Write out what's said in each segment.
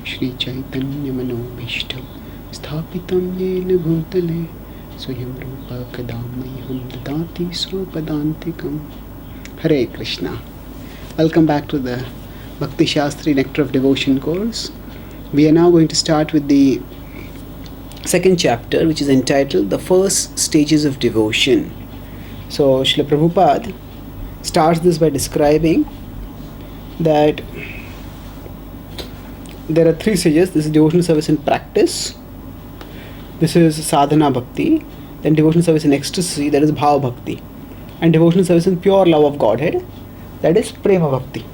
Shri Chaitanya Manobhishtam Sthapitam Yena Bhutale Swayam Rupa Kadamyam Dadati Swapadantikam. Hare Krishna. Welcome back to the Bhakti Shastri Nectar of Devotion course. We are now going to start with the second chapter, which is entitled The First Stages of Devotion. So Srila Prabhupada starts this by describing that there are three stages. This is devotional service in practice, this is sadhana bhakti, then devotional service in ecstasy, that is bhava bhakti, and devotional service in pure love of Godhead, that is prema bhakti.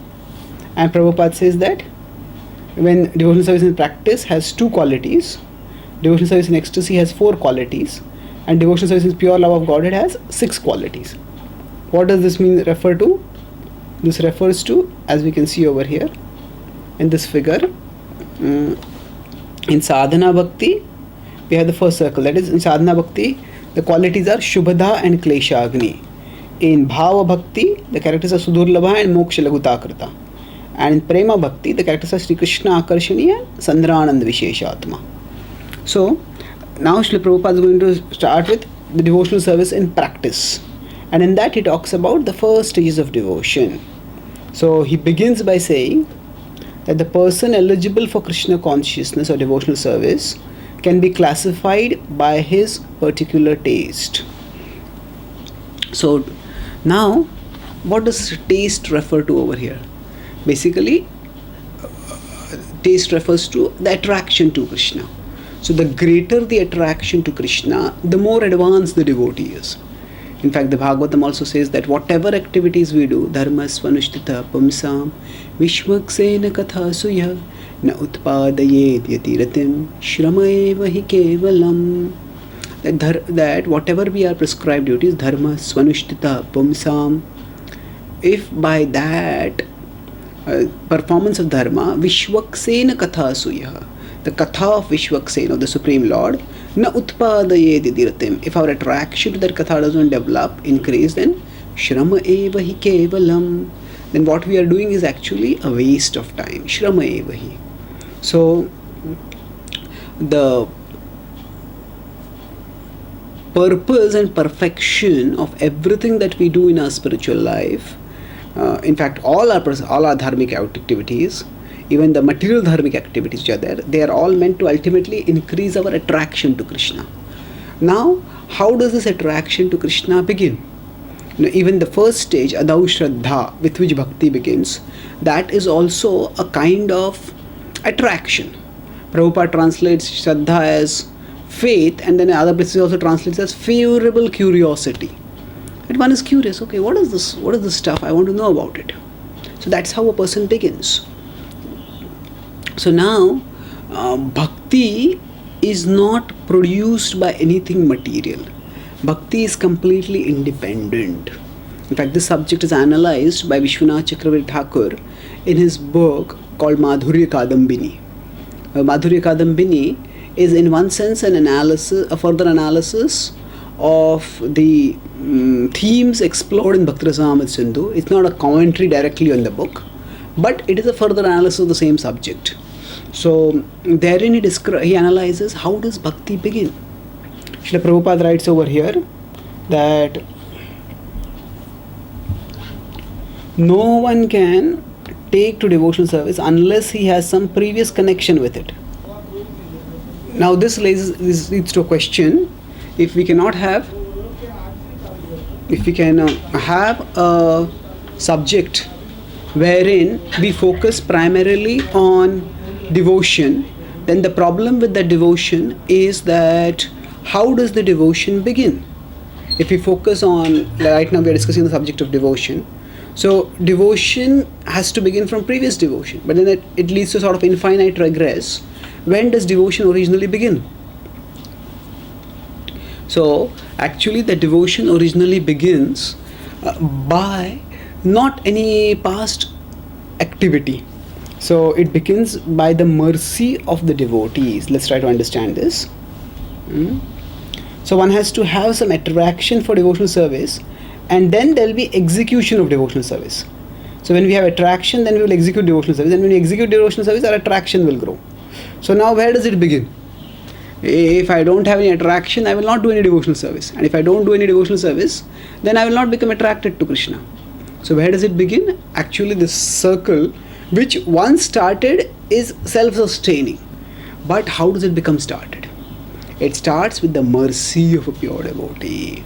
And Prabhupada says that when devotional service in practice has two qualities, devotional service in ecstasy has four qualities, and devotional service in pure love of Godhead has six qualities. What does this mean refer to? This refers to, as we can see over here in this figure, in sadhana bhakti we have the first circle, that is in sadhana bhakti the qualities are shubhada and kleshagni. In bhava bhakti the characters are sudurlabha and moksha lagutakrita, and in prema bhakti the characters are Sri Krishna akarshani and sandranand visheshatma. So now Srila Prabhupada is going to start with the devotional service in practice, and in that he talks about the first stages of devotion. So he begins by saying that the person eligible for Krishna consciousness or devotional service can be classified by his particular taste. So now what does taste refer to over here? Basically taste refers to the attraction to Krishna. So the greater the attraction to Krishna, the more advanced the devotee is. In fact, the Bhagavatam also says that whatever activities we do, dharma svanushtita pumsam vishvaksena katha suya na utpadayet yatiratim shrama hi kevalam. That whatever we are prescribed duties, dharma svanushtita pumsam, if by that performance of dharma, vishvaksena katha suya, the katha of Vishvaksena, of the Supreme Lord, na utpadayet yatiratim, if our attraction to that katha doesn't develop, increase, then shrama eva hi kevalam, then what we are doing is actually a waste of time. Shrama eva hi. So the purpose and perfection of everything that we do in our spiritual life, in fact all our dharmic activities, even the material dharmic activities which are there, they are all meant to ultimately increase our attraction to Krishna. Now how does this attraction to Krishna begin? Even the first stage, adau shraddha, with which bhakti begins, that is also a kind of attraction. Prabhupada translates shraddha as faith, and then other places also translates as favorable curiosity. And one is curious, okay, what is this stuff, I want to know about it. So that's how a person begins. So now bhakti is not produced by anything material. Bhakti is completely independent. In fact, this subject is analyzed by Vishwanath Chakravarti Thakur in his book called Madhurya Kadambini. Madhurya Kadambini is in one sense a further analysis of the themes explored in Bhakti Rasamrita Sindhu. It's not a commentary directly on the book, but it is a further analysis of the same subject. So therein he analyzes how does bhakti begin. Srila Prabhupada writes over here that no one can take to devotional service unless he has some previous connection with it. Now this leads to a question: if we can have a subject wherein we focus primarily on devotion, then the problem with the devotion is that how does the devotion begin? If we focus on, right now we are discussing the subject of devotion, so devotion has to begin from previous devotion, but then it leads to sort of infinite regress. When does devotion originally begin? So actually the devotion originally begins by not any past activity. So it begins by the mercy of the devotees. Let's try to understand this. So one has to have some attraction for devotional service, and then there will be execution of devotional service. So when we have attraction, then we will execute devotional service, and when we execute devotional service, our attraction will grow. So now where does it begin? If I don't have any attraction, I will not do any devotional service. And if I don't do any devotional service, then I will not become attracted to Krishna. So where does it begin? Actually, this circle, which once started, is self-sustaining. But how does it become started? It starts with the mercy of a pure devotee.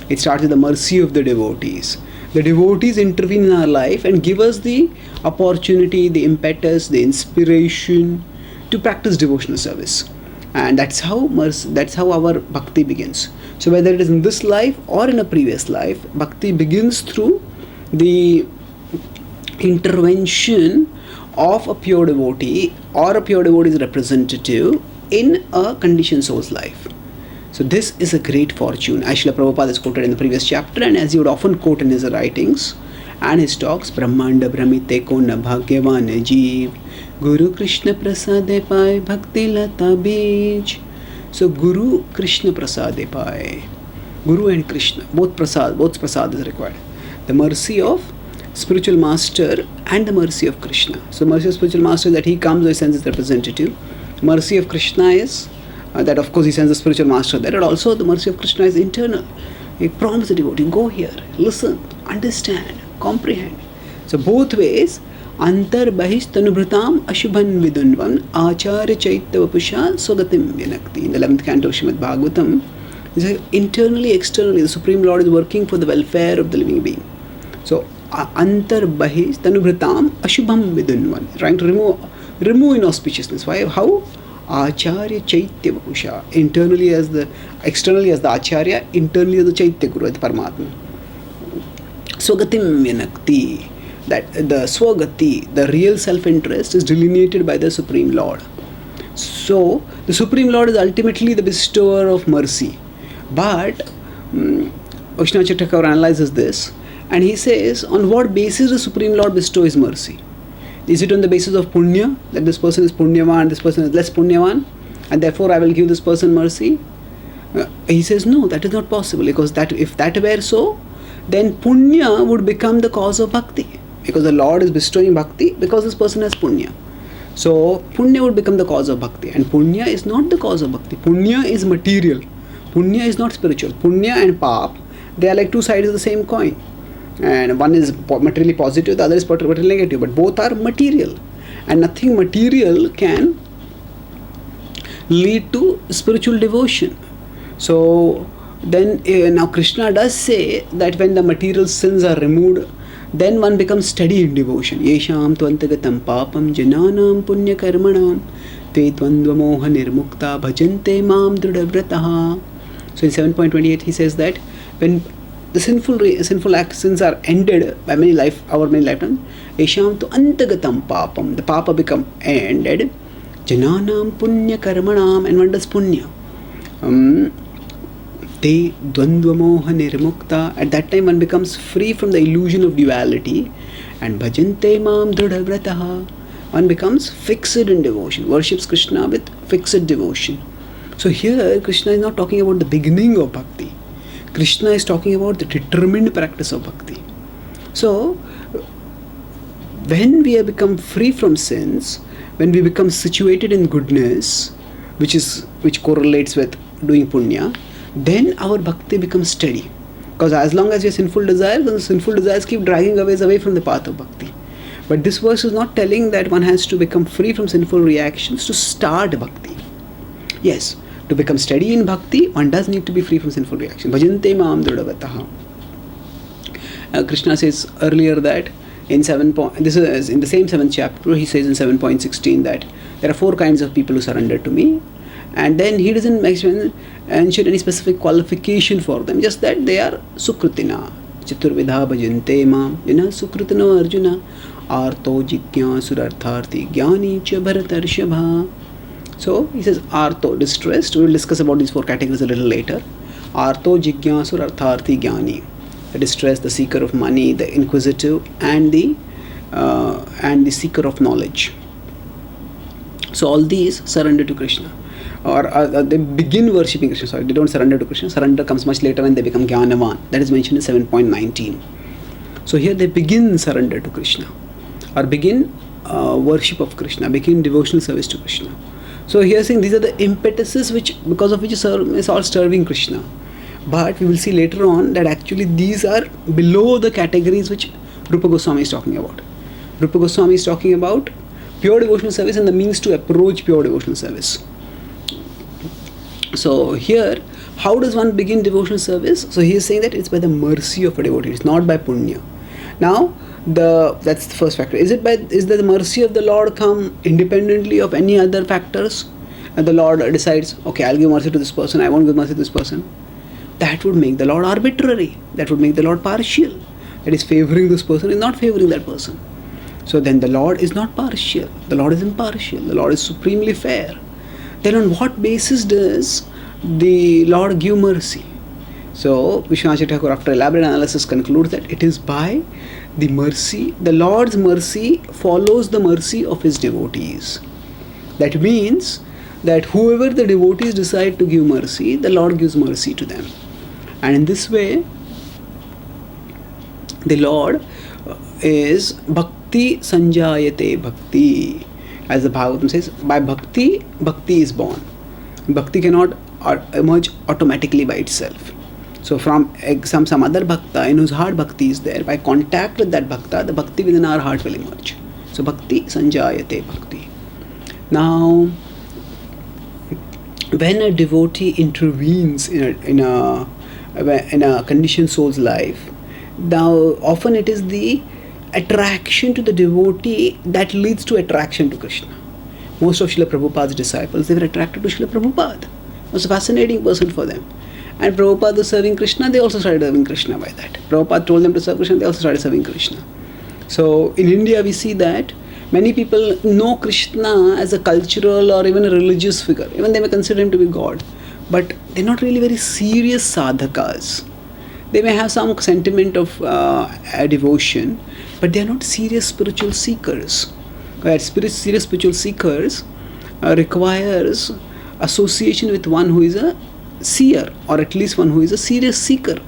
It starts with the mercy of the devotees. The devotees intervene in our life and give us the opportunity, the impetus, the inspiration to practice devotional service. And that's how our bhakti begins. So whether it is in this life or in a previous life, bhakti begins through the intervention of a pure devotee or a pure devotee's representative in a conditioned soul's life. So this is a great fortune. Srila Prabhupada is quoted in the previous chapter, and as he would often quote in his writings and his talks, Brahmanda Brahmite Kona Bhagyavan Jeev Guru Krishna Prasade Pai Bhakti Lata Bij. So Guru Krishna Prasade Pai. Guru and Krishna, both prasad is required. The mercy of spiritual master and the mercy of Krishna. So mercy of spiritual master is that he comes or he sends his representative. Mercy of Krishna is that of course he sends the spiritual master there, but also the mercy of Krishna is internal. He promises the devotee, go here, listen, understand, comprehend. So both ways, Antar Bahis Tanubhritam Ashubhan Vidunvan Acharya Chaitya Vapusha Swagatim Vyanakti. In the 11th canto of Srimad Bhagavatam, internally, externally, the Supreme Lord is working for the welfare of the living being. So Antar Bahis Tanubhritam Ashubham Vidunvan, trying to remove inauspiciousness. Why? How? Acharya Chaitya Vapusha. Externally as the Acharya, internally as the Chaitya Guru, the Paramatma. Swagatim Vyanakti. That the Swagati, the real self-interest, is delineated by the Supreme Lord. So the Supreme Lord is ultimately the bestower of mercy. But Vaishnava Chaitanya analyzes this and he says, on what basis the Supreme Lord bestows his mercy? Is it on the basis of punya, that this person is punyavan, this person is less punyavan, and therefore I will give this person mercy? He says no, that is not possible, because if that were so, then punya would become the cause of bhakti, because the Lord is bestowing bhakti because this person has punya. So punya would become the cause of bhakti, and punya is not the cause of bhakti. Punya is material. Punya is not spiritual. Punya and pap, they are like two sides of the same coin. And one is materially positive, the other is materially negative, but both are material, and nothing material can lead to spiritual devotion. So then now Krishna does say that when the material sins are removed, then one becomes steady in devotion. Yesham tvantagatam papam jananam punya karmanam te dvandva moha nirmukta bhajante mam dridhavrataha. So in 7.28 he says that when the sinful sins are ended by many lifetimes, Yesham tu antagatam papam, the papa become ended, jananam punya karmanam, and one does punya. Te dvandva moha nirmukta. At that time one becomes free from the illusion of duality, and bhajante mam dridhavrataha, one becomes fixed in devotion, worships Krishna with fixed devotion. So here Krishna is not talking about the beginning of bhakti. Krishna is talking about the determined practice of bhakti. So when we have become free from sins, when we become situated in goodness, which correlates with doing punya, then our bhakti becomes steady. Because as long as we have sinful desires, then the sinful desires keep dragging us away from the path of bhakti. But this verse is not telling that one has to become free from sinful reactions to start bhakti. Yes, to become steady in bhakti, one does need to be free from sinful reactions. Bhajante maam dridhavataha. Krishna says earlier that this is in the same 7th chapter, he says in 7.16 that there are 4 kinds of people who surrender to me, and then he doesn't mention any specific qualification for them, just that they are sukritina. Chaturvidha bhajante maam sukritino arjuna arto jigyasurartharthi jnani cha bharatarshabha. So he says arto, distressed. We will discuss about these 4 categories a little later. Arto jigyasur artharthi jnani, the distressed, the seeker of money, the inquisitive, and the seeker of knowledge. So all these surrender to Krishna, or they begin worshipping Krishna. Sorry, they don't surrender to Krishna. Surrender comes much later when they become Jnanavan. That is mentioned in 7.19. So here they begin surrender to Krishna, or begin worship of Krishna, begin devotional service to Krishna. So here saying these are the impetuses because of which is all serving Krishna. But we will see later on that actually these are below the categories which Rupa Goswami is talking about. Rupa Goswami is talking about pure devotional service and the means to approach pure devotional service. So here, how does one begin devotional service? So he is saying that it's by the mercy of a devotee, it's not by punya. Now, that's the first factor. Is the mercy of the Lord come independently of any other factors? And the Lord decides, okay, I'll give mercy to this person, I won't give mercy to this person. That would make the Lord arbitrary. That would make the Lord partial. That is favoring this person, is not favoring that person. So then the Lord is not partial. The Lord is impartial. The Lord is supremely fair. Then on what basis does the Lord give mercy? So Vishwanath Thakur, after elaborate analysis, concludes that it is by the mercy. The Lord's mercy follows the mercy of His devotees. That means that whoever the devotees decide to give mercy, the Lord gives mercy to them. And in this way, the Lord is Bhakti Sanjayate Bhakti. As the Bhagavatam says, by Bhakti, Bhakti is born. Bhakti cannot emerge automatically by itself. So from some other Bhakta in whose heart Bhakti is there, by contact with that Bhakta, the Bhakti within our heart will emerge. So Bhakti Sanjayate Bhakti. Now, when a devotee intervenes in a conditioned soul's life, now often it is the attraction to the devotee that leads to attraction to Krishna. Most of Srila Prabhupada's disciples, they were attracted to Srila Prabhupada. He was a fascinating person for them. And Prabhupada was serving Krishna, they also started serving Krishna by that. Prabhupada told them to serve Krishna, they also started serving Krishna. So in India we see that many people know Krishna as a cultural or even a religious figure. Even they may consider him to be God. But they're not really very serious sadhakas. They may have some sentiment of devotion, but they are not serious spiritual seekers. Serious spiritual seekers requires association with one who is a seer, or at least one who is a serious seeker.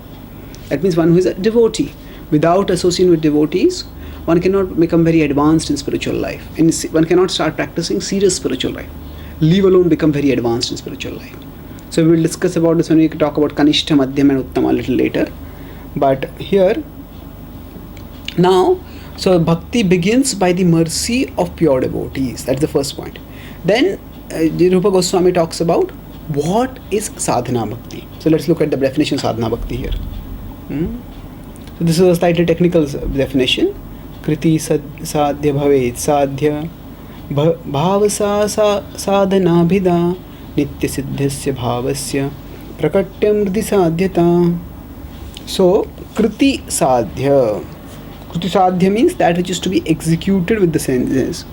That means one who is a devotee. Without association with devotees, one cannot become very advanced in spiritual life. And one cannot start practicing serious spiritual life, leave alone become very advanced in spiritual life. So we will discuss about this when we talk about Kanishta, Madhyam and Uttama a little later. But here, now, so bhakti begins by the mercy of pure devotees. That's the first point. Then Rupa Goswami talks about what is sadhana bhakti. So let's look at the definition of sadhana bhakti here. So this is a slightly technical definition. Kriti sadhya bhavet sadhya bhavasa sadhana bhida nitya siddhasya bhavasya prakatyam hridi sadhyata. So kriti sadhya. Kriti sadhya means that which is to be executed with the senses.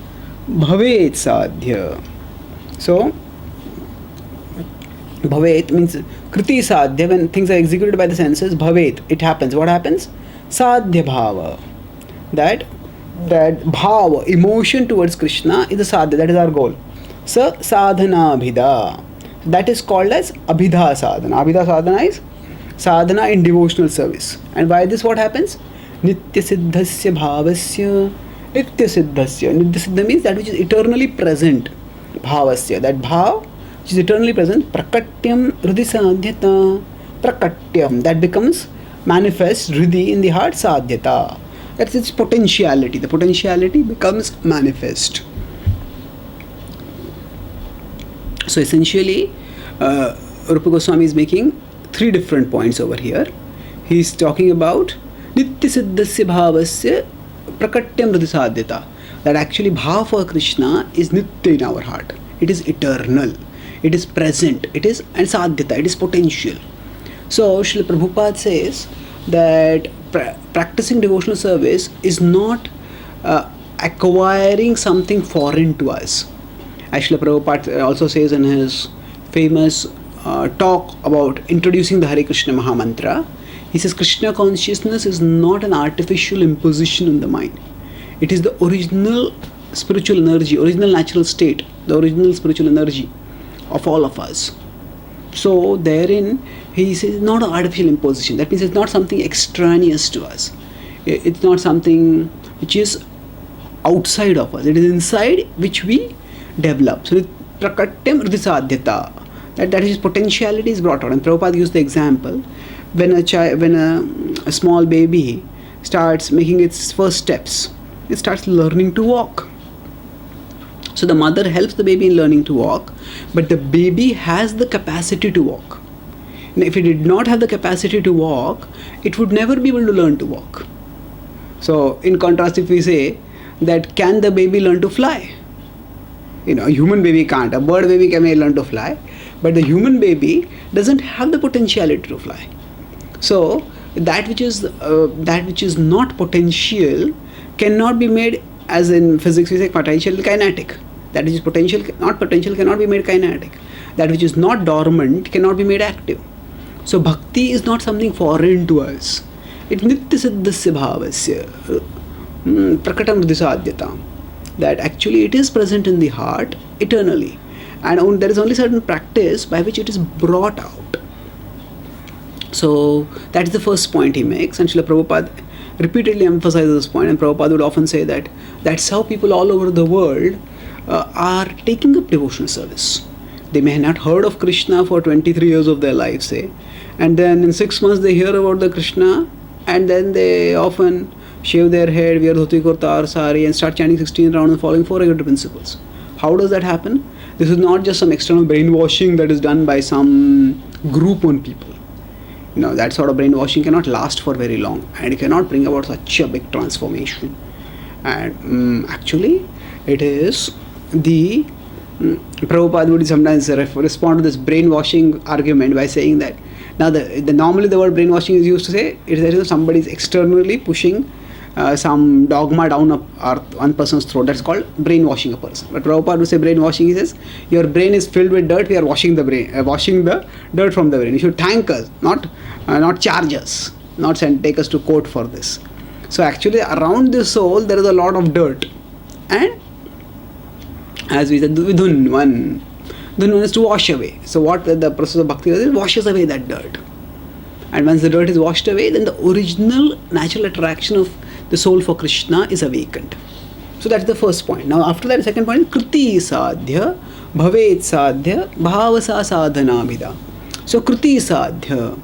Bhavet sadhya. So bhavet means kriti sadhya, when things are executed by the senses, bhavet, it happens. What happens? Sadhya bhava. That bhava, emotion towards Krishna is the sadhya, that is our goal. So sadhana abhida, that is called as abhida sadhana. Abhida sadhana is sadhana in devotional service. And by this what happens? Nitya siddhasya bhavasya. Nitya siddhasya. Nitya siddha means that which is eternally present. Bhavasya, that bhav which is eternally present. Prakatyam hridi sadhyata. Prakatyam, that becomes manifest hridi in the heart, sadhyata. That's its potentiality. The potentiality becomes manifest. So essentially, Rupa Goswami is making three different points over here. He is talking about Nitya Siddhasya Bhavasya Prakatyam Hridi Sadhyata. That actually Bhava for Krishna is Nitya in our heart. It is eternal. It is present. It is and Sadhyata. It is potential. So Srila Prabhupada says that practicing devotional service is not acquiring something foreign to us. As Srila Prabhupada also says in his famous talk about introducing the Hare Krishna Mahamantra, he says Krishna consciousness is not an artificial imposition on the mind. It is the original spiritual energy, original natural state, the original spiritual energy of all of us. So therein he says not an artificial imposition. That means it's not something extraneous to us. It's not something which is outside of us. It is inside which we develop. So prakatyam rdisadhyata. That is potentiality is brought out. And Prabhupada used the example when a small baby starts making its first steps, it starts learning to walk. So the mother helps the baby in learning to walk, but the baby has the capacity to walk. Now, if it did not have the capacity to walk, it would never be able to learn to walk. So in contrast, if we say that can the baby learn to fly? A human baby can't. A bird baby may learn to fly, but the human baby doesn't have the potentiality to fly. So that which is not potential cannot be made, as in physics we say potential kinetic. That which is potential, not potential, cannot be made kinetic. That which is not dormant cannot be made active. So bhakti is not something foreign to us. It nitya siddhasya bhavasya prakatam hridisadhyata. That actually it is present in the heart eternally. And there is only certain practice by which it is brought out. So that is the first point he makes, and Srila Prabhupada repeatedly emphasizes this point, and Prabhupada would often say that that's how people all over the world are taking up devotional service. They may have not heard of Krishna for 23 years of their life, say, and then in 6 months they hear about the Krishna, and then they often shave their head, wear dhoti kurta or sari, and start chanting 16 rounds and following 4 regular principles. How does that happen? This is not just some external brainwashing that is done by some group on people. That sort of brainwashing cannot last for very long, and it cannot bring about such a big transformation. And actually, it is the Prabhupada would sometimes respond to this brainwashing argument by saying that now normally the word brainwashing is used to say it is somebody is externally pushing some dogma down one person's throat. That's called brainwashing a person. But Prabhupada would say brainwashing, he says, your brain is filled with dirt, we are washing the dirt from the brain. You should thank us, not charge us, not take us to court for this. So actually around the soul there is a lot of dirt, and as we said, Dhunvan is to wash away. So what the process of bhakti is, washes away that dirt. And once the dirt is washed away, then the original natural attraction of the soul for Krishna is awakened. So that's the first point. Now after that, the second point is kriti sadhya, bhavet sadhya, bhavasa sadhana bhida. So kriti sadhya,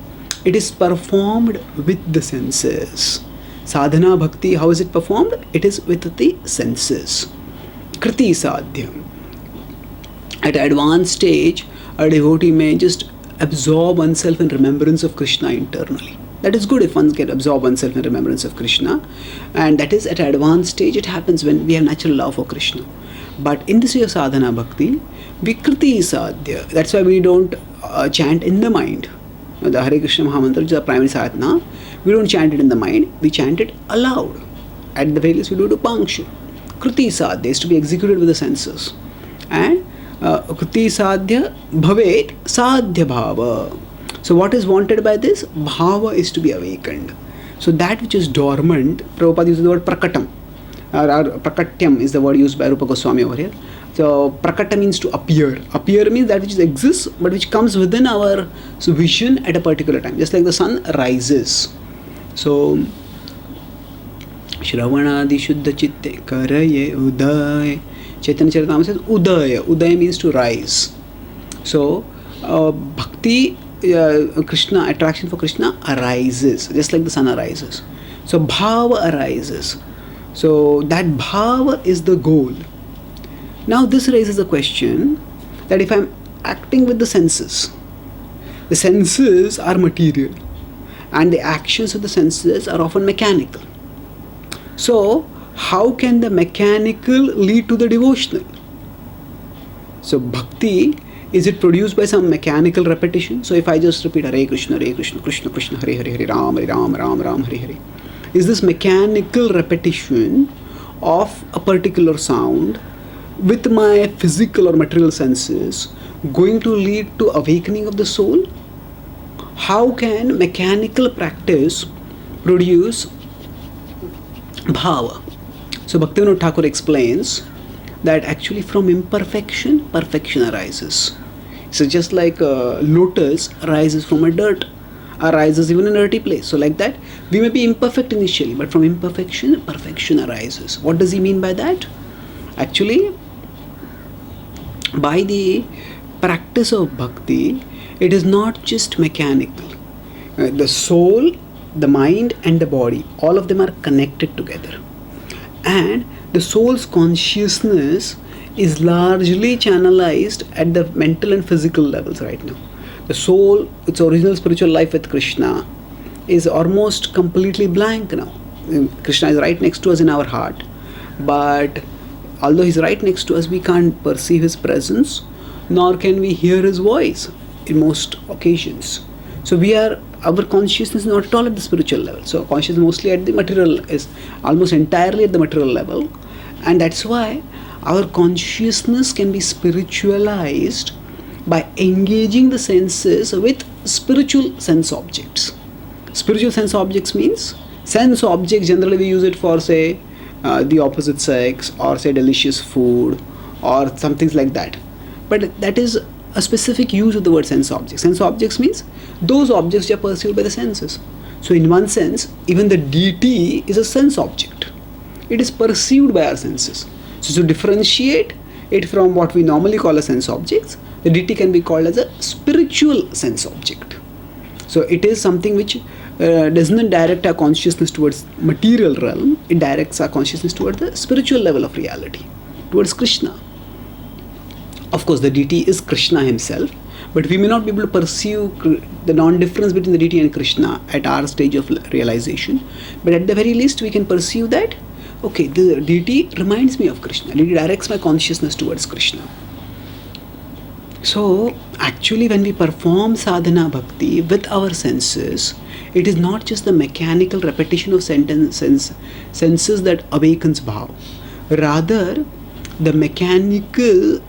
it is performed with the senses. Sadhana bhakti, how is it performed? It is with the senses. Kriti sadhya. At advanced stage, a devotee may just absorb oneself in remembrance of Krishna internally. That is good if one can absorb oneself in remembrance of Krishna, and that is at an advanced stage. It happens when we have natural love for Krishna. But in this way of sadhana bhakti, vikriti sadhya. That's why we don't chant in the mind. The Hare Krishna Mahamantra, which is the primary sadhana, we don't chant it in the mind, we chant it aloud. At the very least, we do it upankshu. Kriti sadhya is to be executed with the senses. And kriti sadhya bhavet sadhya bhava. So what is wanted by this? Bhava is to be awakened. So that which is dormant, Prabhupada uses the word prakatam. Prakatyam is the word used by Rupa Goswami over here. So prakata means to appear. Appear means that which exists but which comes within our vision at a particular time. Just like the sun rises. So Shravanadi Shuddha Chitte Karaye Uday. Chaitanya Charitamrita says Udaya. Udaya means to rise. So bhakti, Krishna, attraction for Krishna arises just like the sun arises. So bhava arises. So that bhava is the goal. Now this raises a question that if I'm acting with the senses are material and the actions of the senses are often mechanical. So how can the mechanical lead to the devotional? So bhakti, is it produced by some mechanical repetition? So if I just repeat Hare Krishna, Krishna Krishna, Hare Hare, Ram Ram, Hare Hare. Is this mechanical repetition of a particular sound with my physical or material senses going to lead to awakening of the soul? How can mechanical practice produce bhava? So Bhaktivinoda Thakur explains that actually from imperfection, perfection arises. So just like a lotus arises from a dirt. arises even in a dirty place. So like that, we may be imperfect initially, but from imperfection, perfection arises. What does he mean by that? Actually, by the practice of bhakti, it is not just mechanical. The soul, the mind and the body, all of them are connected together. And the soul's consciousness is largely channelized at the mental and physical levels right now. The soul, its original spiritual life with Krishna, is almost completely blank now. Krishna is right next to us in our heart, but although he's right next to us, we can't perceive his presence, nor can we hear his voice in most occasions. So our consciousness is not at all at the spiritual level. So consciousness mostly at the material, is almost entirely at the material level. And that's why our consciousness can be spiritualized by engaging the senses with spiritual sense objects. Spiritual sense objects means sense objects, generally we use it for, say, the opposite sex, or say delicious food, or some things like that. But that is a specific use of the word sense objects. Sense objects means those objects which are perceived by the senses. So in one sense, even the deity is a sense object. It is perceived by our senses. So to differentiate it from what we normally call as sense objects, the deity can be called as a spiritual sense object. So it is something which does not direct our consciousness towards material realm. It directs our consciousness towards the spiritual level of reality, towards Krishna. Of course, the deity is Krishna himself, but we may not be able to perceive the non-difference between the deity and Krishna at our stage of realization. But at the very least, we can perceive that, okay, the deity reminds me of Krishna. The deity directs my consciousness towards Krishna. So, actually, when we perform sadhana bhakti with our senses, it is not just the mechanical repetition of senses that awakens bhav. Rather, the mechanical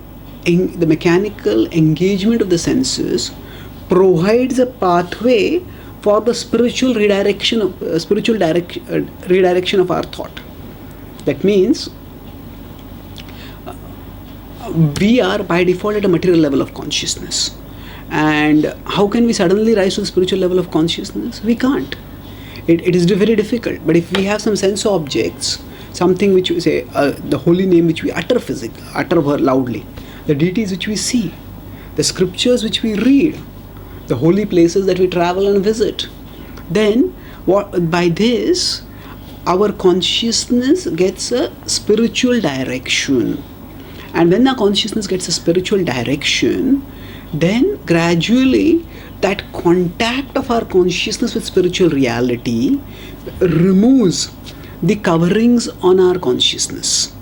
engagement of the senses provides a pathway for the spiritual redirection of our thought. That means we are by default at a material level of consciousness, and how can we suddenly rise to the spiritual level of consciousness? We can't. It is very difficult. But if we have some sense objects, something which we say, the holy name which we utter loudly, the deities which we see, the scriptures which we read, the holy places that we travel and visit, then by this our consciousness gets a spiritual direction. And when our consciousness gets a spiritual direction, then gradually that contact of our consciousness with spiritual reality removes the coverings on our consciousness.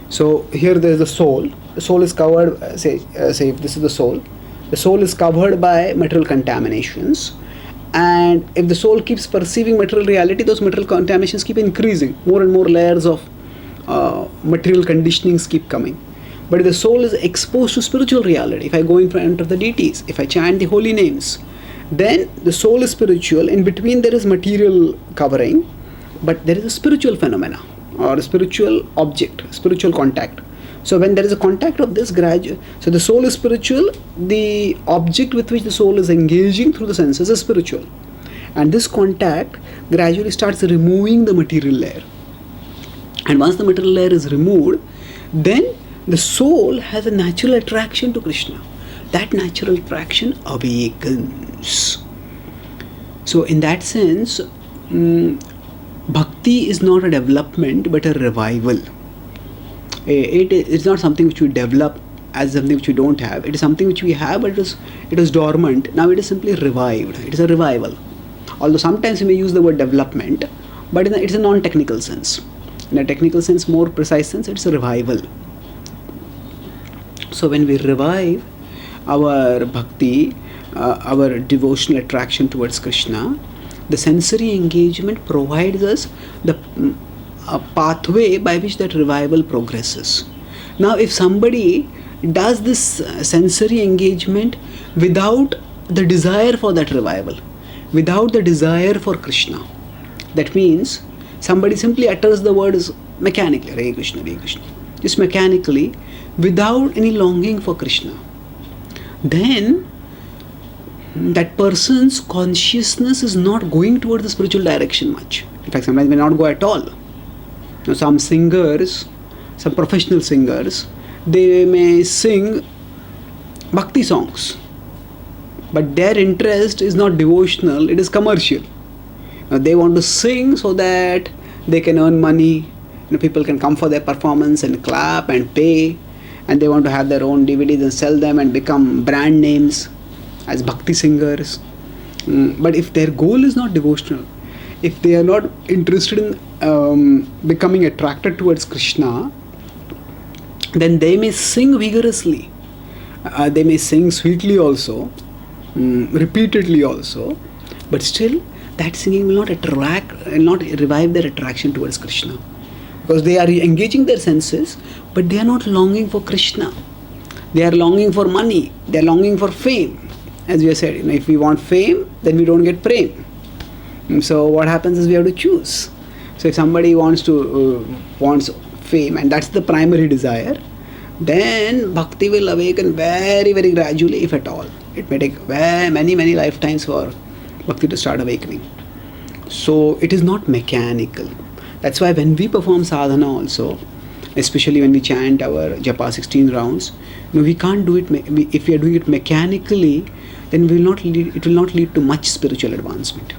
So here there is the soul. The soul is covered, say if this is the soul is covered by material contaminations, and if the soul keeps perceiving material reality, those material contaminations keep increasing. More and more layers of material conditionings keep coming. But if the soul is exposed to spiritual reality, if I go in front of the deities, if I chant the holy names, then the soul is spiritual. In between there is material covering, but there is a spiritual phenomena or a spiritual object, spiritual contact. So when there is a contact of this so the soul is spiritual, the object with which the soul is engaging through the senses is spiritual. And this contact gradually starts removing the material layer. And once the material layer is removed, then the soul has a natural attraction to Krishna. That natural attraction awakens. So in that sense, bhakti is not a development but a revival. It's not something which we develop as something which we don't have. It is something which we have, but it was dormant. Now it is simply revived. It is a revival. Although sometimes we may use the word development, but it's a non-technical sense. In a technical sense, more precise sense, it's a revival. So when we revive our bhakti, our devotional attraction towards Krishna, the sensory engagement provides us a pathway by which that revival progresses. Now if somebody does this sensory engagement without the desire for that revival, without the desire for Krishna, that means somebody simply utters the words mechanically, Hare Krishna, Hare Krishna, just mechanically, without any longing for Krishna, then that person's consciousness is not going towards the spiritual direction much. In fact, sometimes may not go at all. Now, some singers, some professional singers, they may sing bhakti songs, but their interest is not devotional, it is commercial. Now, they want to sing so that they can earn money. People can come for their performance and clap and pay, and they want to have their own DVDs and sell them and become brand names as bhakti singers. But if their goal is not devotional, if they are not interested in becoming attracted towards Krishna, then they may sing vigorously, they may sing sweetly also, repeatedly also, but still that singing will not not revive their attraction towards Krishna, because they are engaging their senses, but they are not longing for Krishna. They are longing for money, they are longing for fame. As we have said, if we want fame, then we don't get prem. So what happens is we have to choose. So if somebody wants fame, and that's the primary desire, then bhakti will awaken very, very gradually, if at all. It may take many, many lifetimes for bhakti to start awakening. So it is not mechanical. That's why when we perform sadhana also, especially when we chant our japa 16 rounds, we can't do it. If we are doing it mechanically, then it will not lead to much spiritual advancement.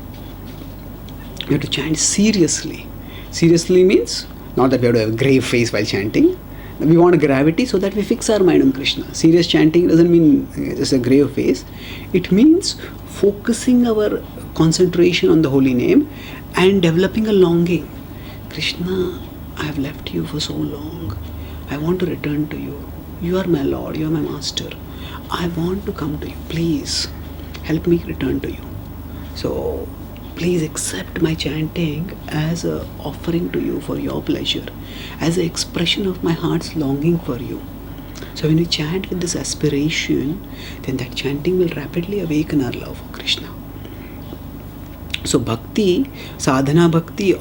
We have to chant seriously. Seriously means not that we have to have a grave face while chanting. We want gravity so that we fix our mind on Krishna. Serious chanting doesn't mean just a grave face. It means focusing our concentration on the holy name and developing a longing. Krishna, I have left you for so long. I want to return to you. You are my Lord, you are my Master. I want to come to you. Please help me return to you. So please accept my chanting as an offering to you for your pleasure, as an expression of my heart's longing for you. So when we chant with this aspiration, then that chanting will rapidly awaken our love for Krishna. So bhakti, sadhana bhakti,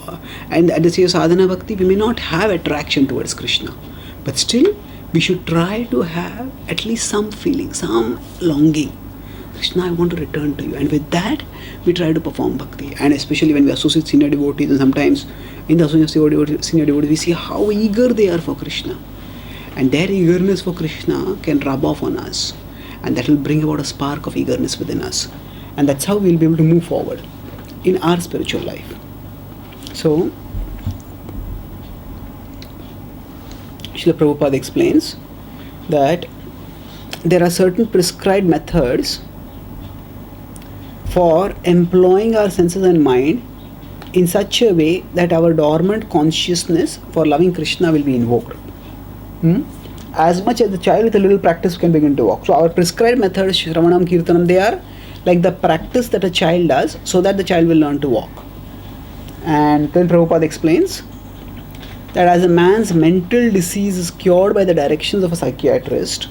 and at the stage of sadhana bhakti, we may not have attraction towards Krishna, but still we should try to have at least some feeling, some longing. Krishna, I want to return to you. And with that, we try to perform bhakti. And especially when we associate senior devotees, and sometimes in the association of senior devotees, we see how eager they are for Krishna. And their eagerness for Krishna can rub off on us. And that will bring about a spark of eagerness within us. And that's how we'll be able to move forward in our spiritual life. So, Srila Prabhupada explains that there are certain prescribed methods for employing our senses and mind in such a way that our dormant consciousness for loving Krishna will be invoked. As much as the child with a little practice can begin to walk. So our prescribed methods, Shravanam, Kirtanam, they are like the practice that a child does so that the child will learn to walk. And then Prabhupada explains that as a man's mental disease is cured by the directions of a psychiatrist,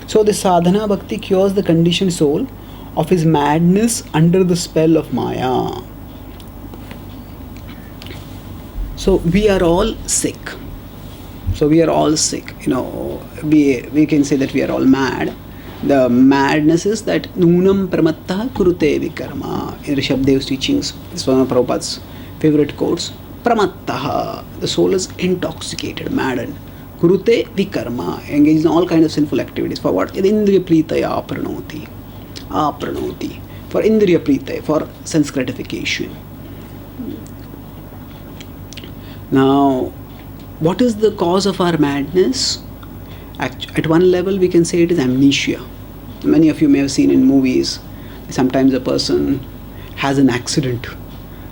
so the sadhana bhakti cures the conditioned soul of his madness under the spell of Maya. So we are all sick. We can say that we are all mad. The madness is that Nunam Pramatta Kurute Vikarma. In Rishabdev's teachings, this is one of Prabhupada's favorite quotes. Pramattaha, the soul is intoxicated, maddened. Kurute Vikarma, engaged in all kinds of sinful activities. For what? Indriya Pritaya Apranoti. Apranoti. For Indriya Pritaya, for sense gratification. Now, what is the cause of our madness? At one level, we can say it is amnesia. Many of you may have seen in movies, sometimes a person has an accident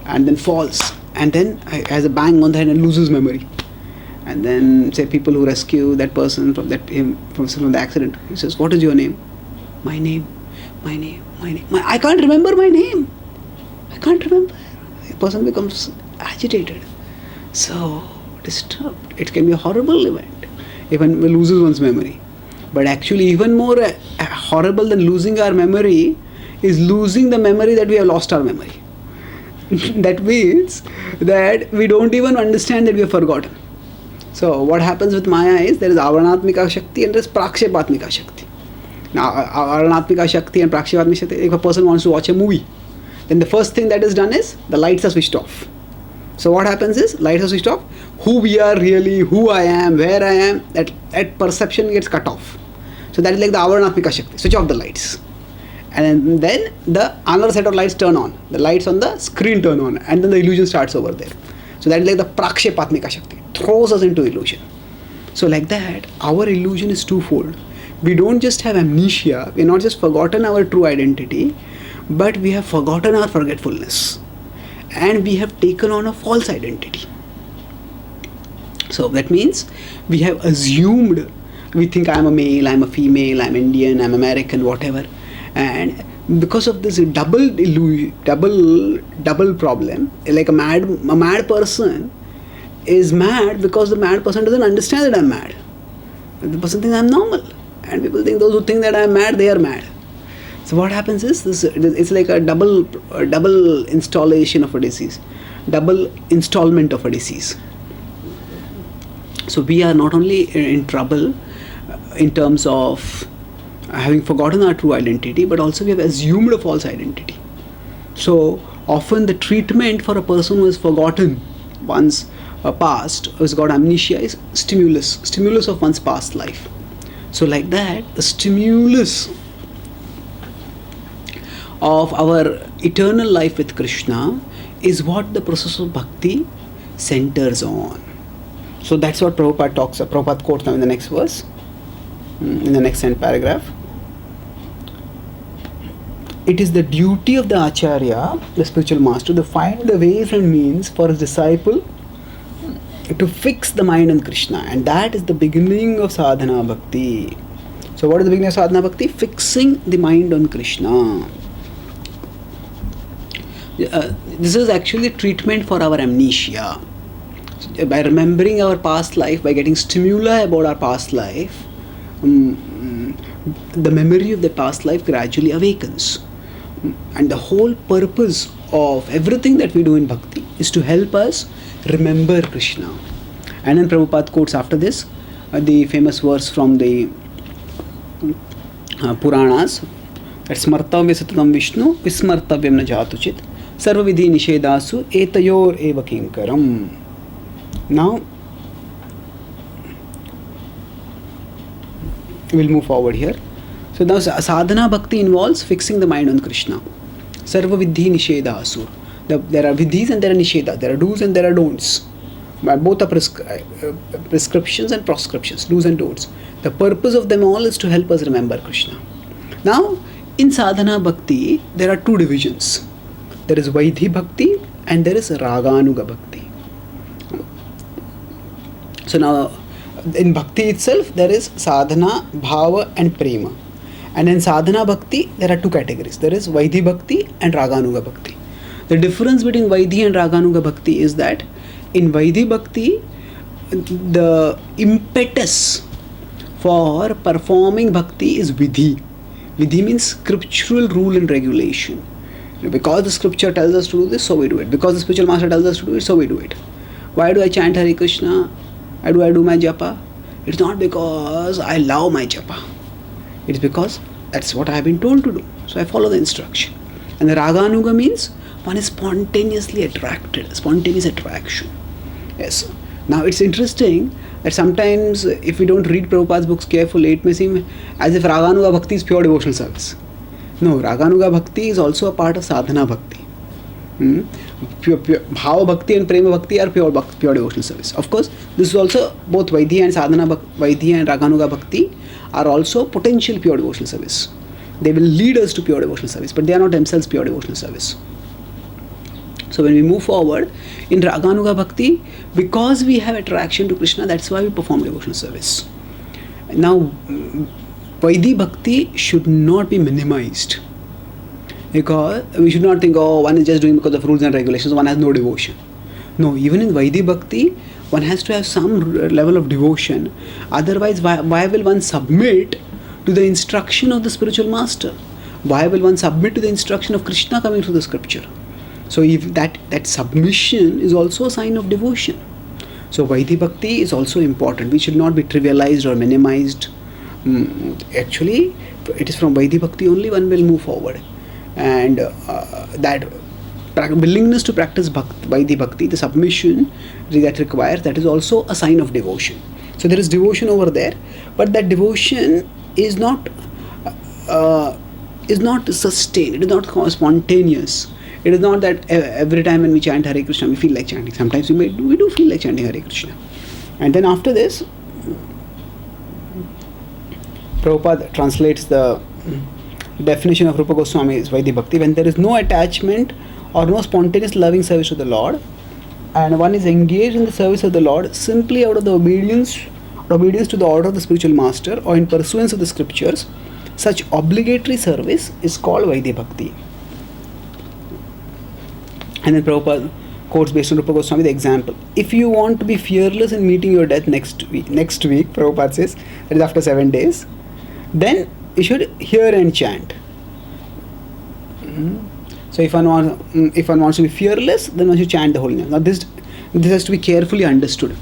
and then falls and then has a bang on the head and loses memory. And then, say, people who rescue that person from the accident, he says, "What is your name?" My name. I can't remember my name. I can't remember. The person becomes agitated. So disturbed. It can be a horrible event if one loses one's memory. But actually even more horrible than losing our memory is losing the memory that we have lost our memory. That means that we don't even understand that we have forgotten. So what happens with Maya is there is Avaranatmika Shakti and there is Prakshepatmika Shakti. Now, Aranatmika Shakti and Prakshivatmika Shakti, if a person wants to watch a movie, then the first thing that is done is the lights are switched off. So what happens is, lights are switched off, who we are really, who I am, where I am, that perception gets cut off. So that is like the Aranatmika Shakti, switch off the lights. And then the another set of lights turn on, the lights on the screen turn on, and then the illusion starts over there. So that is like the Prakshepatmika Shakti, throws us into illusion. So like that, our illusion is twofold. We don't just have amnesia, we have not just forgotten our true identity, but we have forgotten our forgetfulness. And we have taken on a false identity. So that means we have assumed, we think I am a male, I am a female, I am Indian, I am American, whatever. And because of this double problem, like a mad person is mad because the mad person doesn't understand that I'm mad. The person thinks I'm normal, and people think those who think that I'm mad, they are mad. So what happens is this: it's like a double installation of a disease, double installment of a disease. So we are not only in trouble in terms of having forgotten our true identity, but also we have assumed a false identity. So often the treatment for a person who has forgotten one's past, who has got amnesia, is stimulus of one's past life. So like that, the stimulus of our eternal life with Krishna is what the process of bhakti centers on. So that's what Prabhupada quotes now in the next verse, in the next paragraph. It is the duty of the Acharya, the spiritual master, to find the ways and means for his disciple to fix the mind on Krishna, and that is the beginning of sadhana bhakti. So what is the beginning of sadhana bhakti? Fixing the mind on Krishna. This is actually treatment for our amnesia. So by remembering our past life, by getting stimuli about our past life, the memory of the past life gradually awakens. And the whole purpose of everything that we do in bhakti is to help us remember Krishna. And then Prabhupada quotes after this the famous verse from the Puranas, that Smartavya Satatam Vishnu Vismartavyam na Jatuchit Sarva Vidhi Nishedasu Etayor Eva Kinkaram. Now we'll move forward here. So now sadhana bhakti involves fixing the mind on Krishna. Sarva vidhi nishedasu. There are vidhis and there are nishedas. There are do's and there are don'ts. Both are prescriptions and proscriptions, do's and don'ts. The purpose of them all is to help us remember Krishna. Now, in sadhana bhakti, there are two divisions. There is Vaidhi bhakti and there is Raganuga bhakti. So now, in bhakti itself, there is sadhana, bhava and prema. And in sadhana bhakti, there are two categories. There is Vaidhi bhakti and Raganuga bhakti. The difference between Vaidhi and Raganuga bhakti is that in Vaidhi bhakti, the impetus for performing bhakti is Vidhi. Vidhi means scriptural rule and regulation. Because the scripture tells us to do this, so we do it. Because the spiritual master tells us to do it, so we do it. Why do I chant Hare Krishna? Why do I do my japa? It's not because I love my japa. It's because that's what I have been told to do. So I follow the instruction. And the Raganuga means one is spontaneously attracted, spontaneous attraction. Yes. Now it's interesting that sometimes if we don't read Prabhupada's books carefully, it may seem as if Raganuga bhakti is pure devotional service. No, Raganuga bhakti is also a part of sadhana bhakti. Pure Bhava bhakti and Prema bhakti are pure devotional service. Of course, this is also both Vaidhi and Sadhana Vaidhi and Raganuga bhakti are also potential pure devotional service. They will lead us to pure devotional service, but they are not themselves pure devotional service. So when we move forward in Raganuga bhakti, because we have attraction to Krishna, that's why we perform devotional service. Now, Vaidhi bhakti should not be minimized. Because we should not think, oh, one is just doing because of rules and regulations, one has no devotion. No, even in Vaidhi bhakti, one has to have some level of devotion. Otherwise, why will one submit to the instruction of the spiritual master? Why will one submit to the instruction of Krishna coming through the scripture? So if that submission is also a sign of devotion. So Vaidhi bhakti is also important. We should not be trivialized or minimized. Actually, it is from Vaidhi Bhakti only one will move forward. And that willingness to practice Vaidhi Bhakti, the submission that requires, that is also a sign of devotion. So there is devotion over there, but that devotion is not sustained. It is not spontaneous. It is not that every time when we chant Hare Krishna we feel like chanting. Sometimes we do feel like chanting Hare Krishna. And then after this, Prabhupada translates the definition of Rupa Goswami's Vaidhi Bhakti: when there is no attachment or no spontaneous loving service to the Lord, and one is engaged in the service of the Lord simply out of the obedience to the order of the spiritual master or in pursuance of the scriptures, such obligatory service is called Vaidhi Bhakti. And then Prabhupada quotes based on Rupa Goswami the example: if you want to be fearless in meeting your death next week, Prabhupada says, that is after 7 days, then you should hear and chant. So if one wants to be fearless, then one should chant the holy name. Now this has to be carefully understood.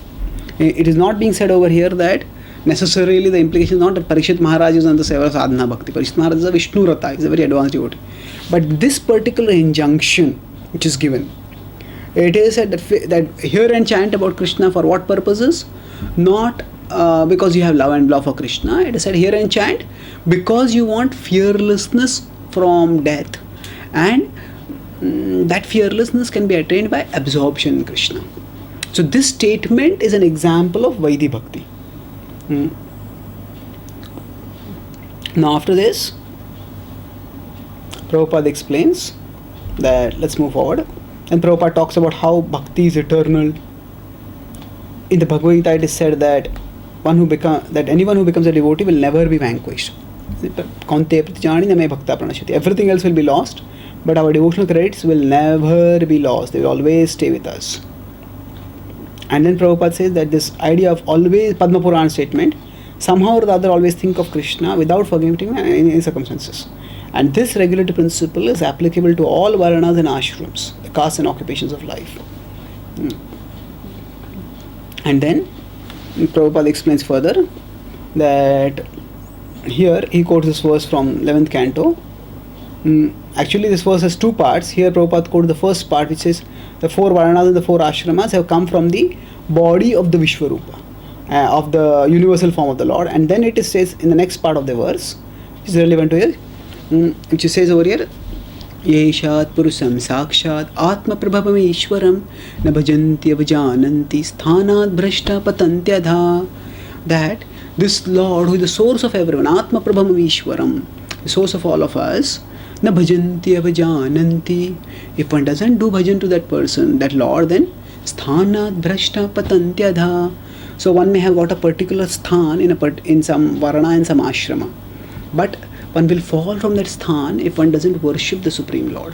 It is not being said over here that necessarily the implication is not that Parikshit Maharaj is on the seva of sadhana bhakti. Parikshit Maharaj is a Vishnu Rata, he is a very advanced devotee. But this particular injunction which is given, it is said that hear and chant about Krishna for what purposes? Not because you have love for Krishna. It is said hear and chant because you want fearlessness from death, and that fearlessness can be attained by absorption in Krishna. So this statement is an example of Vaidhi Bhakti. Now after this, Prabhupada explains that, let's move forward, and Prabhupada talks about how Bhakti is eternal. In the Bhagavad Gita it is said that anyone who becomes a devotee will never be vanquished. Everything else will be lost, but our devotional credits will never be lost. They will always stay with us. And then Prabhupada says that this idea of always, Padma Puran statement, somehow or the other always think of Krishna without forgetting in any circumstances. And this regulatory principle is applicable to all Varanas and Ashrams, the castes and occupations of life. And then Prabhupada explains further that here he quotes this verse from 11th canto. Actually this verse has two parts. Here Prabhupada quotes the first part, which says the 4 Varanas and the 4 Ashramas have come from the body of the Vishwarupa, of the universal form of the Lord. And then it says in the next part of the verse, which is relevant to here, which says over here, Yeshat Purusam Sakshat Atma Prabhavam Ishwaram Na Bhajanti Avajananti Sthanat Bhrashta Patantyadha, that this Lord who is the source of everyone, Atma Prabhavam Ishwaram, the source of all of us, Na Bhajanti Avajananti, if one doesn't do bhajan to that person, that Lord, then Sthanat Bhrashta Patantyadha. So one may have got a particular sthan in some varana and some ashrama, but one will fall from that sthan if one doesn't worship the Supreme Lord.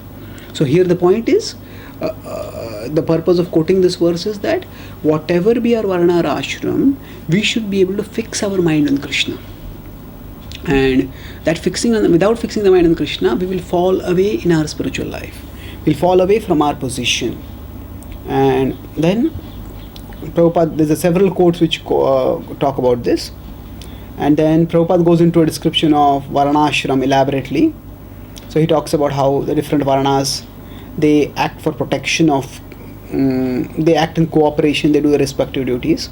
So here the point is, the purpose of quoting this verse is that whatever be our varana or ashram, we should be able to fix our mind on Krishna. And that without fixing the mind on Krishna, we will fall away in our spiritual life. We'll fall away from our position. And then Prabhupada, there's several quotes which talk about this. And then Prabhupada goes into a description of Varanashram elaborately. So he talks about how the different Varanas, they act for protection of, they act in cooperation, they do the respective duties.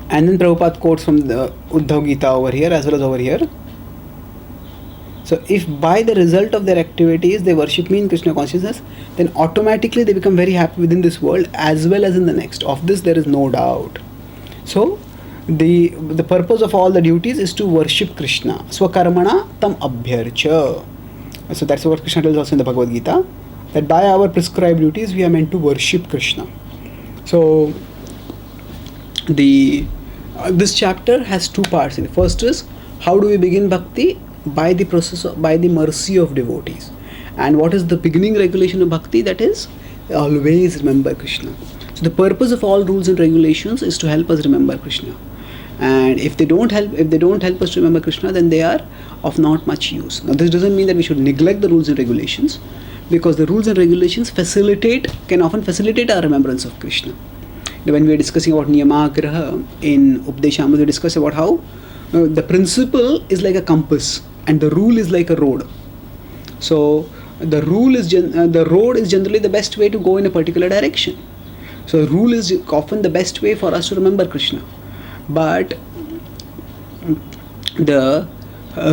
And then Prabhupada quotes from the Uddhav Gita over here as well as over here. So if by the result of their activities they worship me in Krishna consciousness, then automatically they become very happy within this world as well as in the next. Of this there is no doubt. So the purpose of all the duties is to worship Krishna. Swakarmana tam abhyarcha. So that's what Krishna tells us in the Bhagavad Gita, that by our prescribed duties we are meant to worship Krishna. So this chapter has two parts. The first is how do we begin bhakti? By the mercy of devotees. And what is the beginning regulation of bhakti? That is, always remember Krishna. So the purpose of all rules and regulations is to help us remember Krishna. And if they don't help us to remember Krishna, then they are of not much use. Now this doesn't mean that we should neglect the rules and regulations, because the rules and regulations can often facilitate our remembrance of Krishna. When we are discussing about Niyamagraha in Updeshamrita, we discuss about how the principle is like a compass and the rule is like a road. So the road is generally the best way to go in a particular direction. So rule is often the best way for us to remember Krishna, but the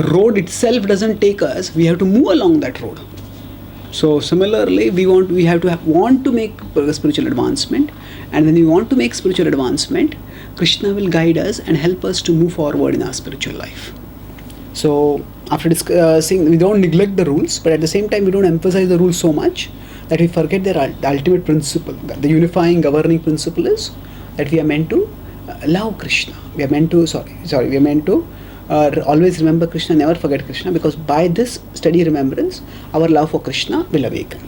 road itself doesn't take us. We have to move along that road. So similarly, we have to want to make spiritual advancement, and when we want to make spiritual advancement, Krishna will guide us and help us to move forward in our spiritual life. So after discussing, we don't neglect the rules, but at the same time we don't emphasize the rules so much that we forget the ultimate principle. The unifying governing principle is that we are meant to love Krishna. We are meant to always remember Krishna, never forget Krishna, because by this steady remembrance, our love for Krishna will awaken.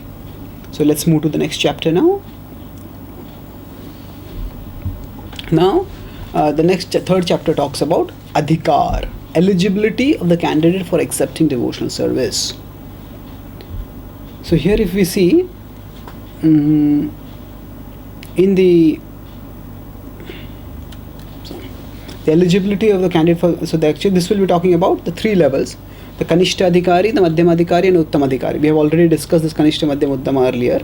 So let's move to the next chapter now. Now, the third chapter talks about Adhikara, eligibility of the candidate for accepting devotional service. So here if we see, in the eligibility of the candidate for, so this will be talking about the three levels: the Kanishta Adhikari, the Madhyama Adhikari, and Uttama Adhikari. We have already discussed this Kanishta, Madhyama, Uttama earlier.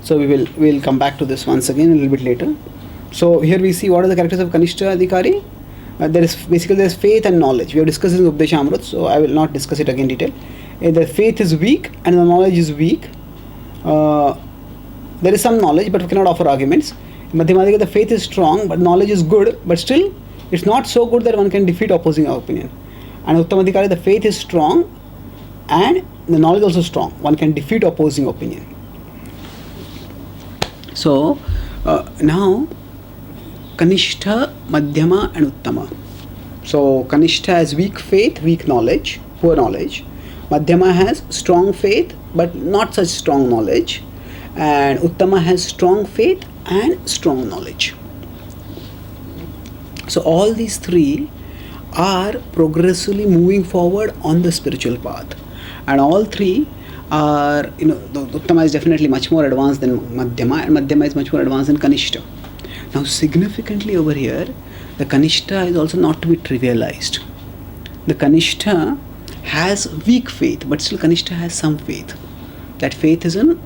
So we'll come back to this once again a little bit later. So here we see what are the characters of Kanishta Adhikari. There is faith and knowledge. We have discussed this in Updeshamrut, so I will not discuss it again in detail. The faith is weak and the knowledge is weak. There is some knowledge, but we cannot offer arguments. In Madhyamadika, the faith is strong, but knowledge is good, but still it's not so good that one can defeat opposing opinion. And Uttamadhikari, the faith is strong and the knowledge also strong. One can defeat opposing opinion. So now Kanishta, Madhyama and Uttama. So Kanishta has weak faith, weak knowledge, poor knowledge. Madhyama has strong faith but not such strong knowledge. And Uttama has strong faith and strong knowledge. So all these three are progressively moving forward on the spiritual path. And all three are, the Uttama is definitely much more advanced than Madhyama, and Madhyama is much more advanced than Kanishta. Now significantly over here, the Kanishta is also not to be trivialized. The Kanishta has weak faith, but still Kanishta has some faith. That faith is in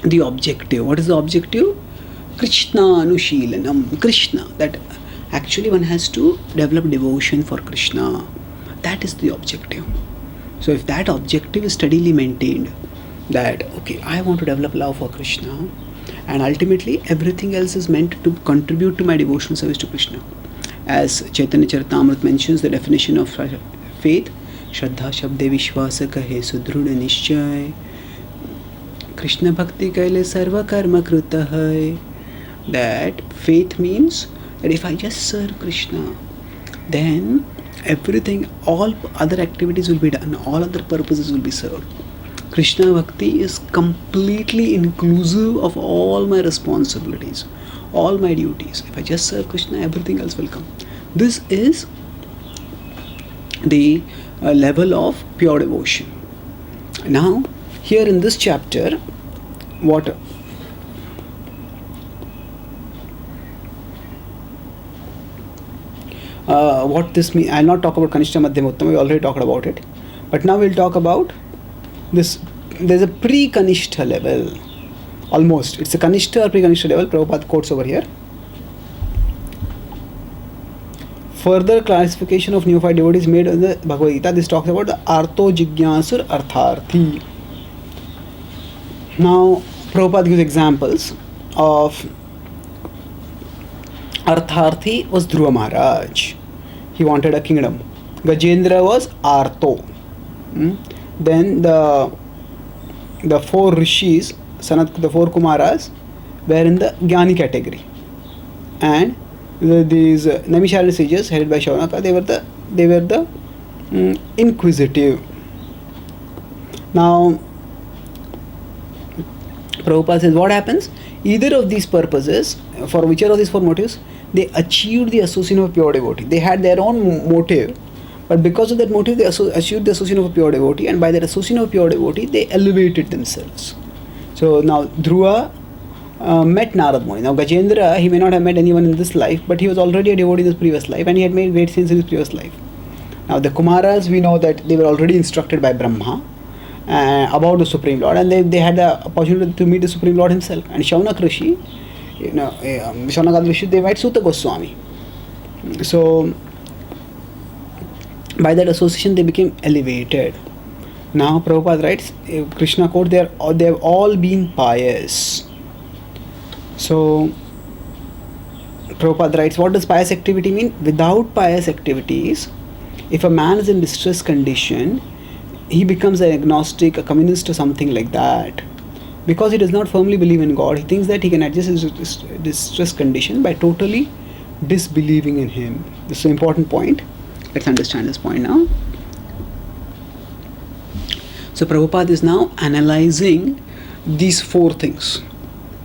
the objective. What is the objective? Krishna Anushilanam. Krishna. That actually one has to develop devotion for Krishna. That is the objective. So if that objective is steadily maintained, that okay, I want to develop love for Krishna, and ultimately everything else is meant to contribute to my devotional service to Krishna. As Chaitanya Charitamrita mentions the definition of faith, Shraddha Shabde Vishwasa Kahe Sudruda Nishchay, Krishna Bhakti Kaile Sarva Karma Kruta Hai. That faith means that if I just serve Krishna, then everything, all other activities will be done, all other purposes will be served. Krishna Bhakti is completely inclusive of all my responsibilities, all my duties. If I just serve Krishna, everything else will come. This is the level of pure devotion. Now, here in this chapter, what this means, I'll not talk about Kanishta, Madhyama, Uttama, we already talked about it. But now we'll talk about this. There's a pre-Kanishta level, almost. It's a Kanishta or pre-Kanishta level. Prabhupada quotes over here. Further classification of neophyte devotees made in the Bhagavad Gita. This talks about the Artho Jigyasur Artharthi. Now, Prabhupada gives examples of Artharthi was Dhruva Maharaj. He wanted a kingdom. Gajendra was Artho. Then the four rishis, the four Kumaras, were in the Jnani category. And these Naimisharya sages headed by Shaunaka, they were the inquisitive. Now, Prabhupada says, what happens? Either of these purposes, for whichever of these four motives, they achieved the association of a pure devotee. They had their own motive, but because of that motive, they achieved the association of a pure devotee, and by that association of a pure devotee, they elevated themselves. So now Dhruva met Narad Muni. Now Gajendra, he may not have met anyone in this life, but he was already a devotee in his previous life, and he had made great sins in his previous life. Now the Kumaras, we know that they were already instructed by Brahma about the Supreme Lord, and they had the opportunity to meet the Supreme Lord himself. And Shaunak Rishi, Shaunak Rishi, they met Sutta Goswami. So by that association, they became elevated. Now Prabhupada writes, Krishna quote, they have all been pious. So Prabhupada writes, what does pious activity mean? Without pious activities, if a man is in distress condition, he becomes an agnostic, a communist or something like that. Because he does not firmly believe in God, he thinks that he can adjust his distress condition by totally disbelieving in him. This is an important point. Let's understand this point now. So Prabhupada is now analyzing these four things.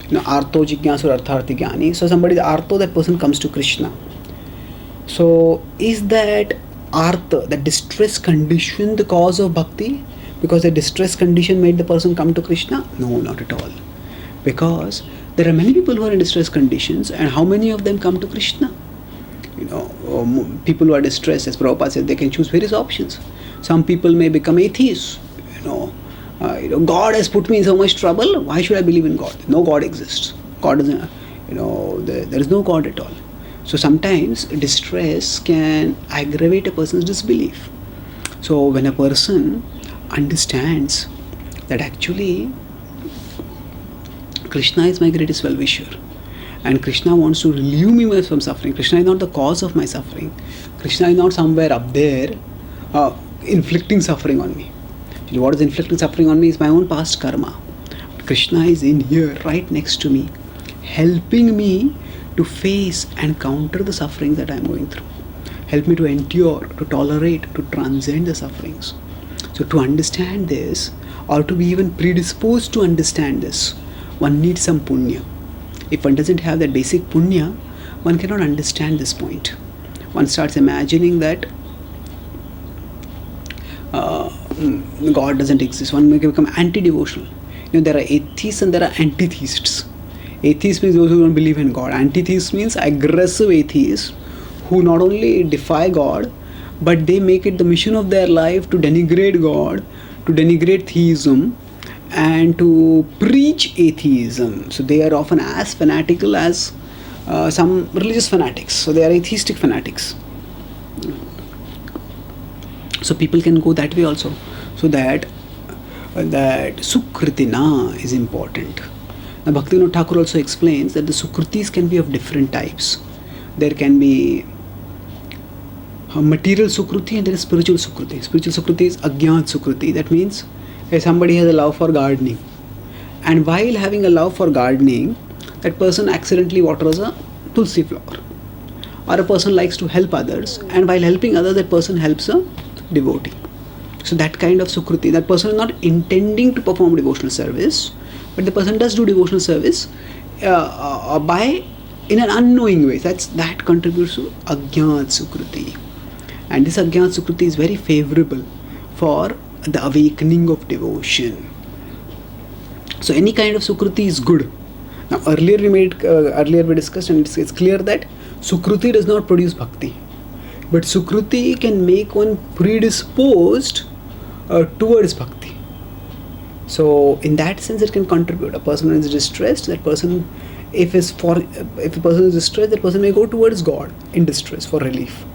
Artho, Jignyasur, Artharthi, Jnani. So somebody, the Artho, that person comes to Krishna. So is that Artha, the distress condition, the cause of bhakti? Because the distress condition made the person come to Krishna? No, not at all. Because there are many people who are in distress conditions, and how many of them come to Krishna? People who are distressed, as Prabhupada said, they can choose various options. Some people may become atheists. God has put me in so much trouble. Why should I believe in God? No God exists. God doesn't. There is no God at all. So sometimes distress can aggravate a person's disbelief. So when a person understands that actually Krishna is my greatest well-wisher, and Krishna wants to relieve me from suffering. Krishna is not the cause of my suffering. Krishna is not somewhere up there inflicting suffering on me. What is inflicting suffering on me is my own past karma. Krishna is in here, right next to me, helping me to face and counter the suffering that I am going through. Help me to endure, to tolerate, to transcend the sufferings. So to understand this, or to be even predisposed to understand this, one needs some punya. If one doesn't have that basic punya, one cannot understand this point. One starts imagining that God doesn't exist. One may become anti-devotional. There are atheists and there are anti-theists. Atheists means those who don't believe in God. Anti-theists means aggressive atheists who not only defy God, but they make it the mission of their life to denigrate God, to denigrate theism, and to preach atheism. So they are often as fanatical as some religious fanatics. So they are atheistic fanatics. So people can go that way also. So that Sukritina is important. Now Bhaktivinoda Thakur also explains that the Sukritis can be of different types. There can be material Sukruti and there is spiritual Sukruti. Spiritual Sukruti is Ajnat Sukruti. That means somebody has a love for gardening, and while having a love for gardening, that person accidentally waters a tulsi flower. Or a person likes to help others, and while helping others, that person helps a devotee. So that kind of Sukruti, that person is not intending to perform devotional service, but the person does do devotional service in an unknowing way. That contributes to Ajnat Sukruti. And this Ajnat Sukruti is very favorable for the awakening of devotion. So any kind of Sukruti is good. Now earlier we discussed, and it's clear that Sukruti does not produce bhakti, but Sukruti can make one predisposed towards bhakti. So in that sense it can contribute. A person who is distressed, that person, if a person is distressed, that person may go towards God in distress for relief.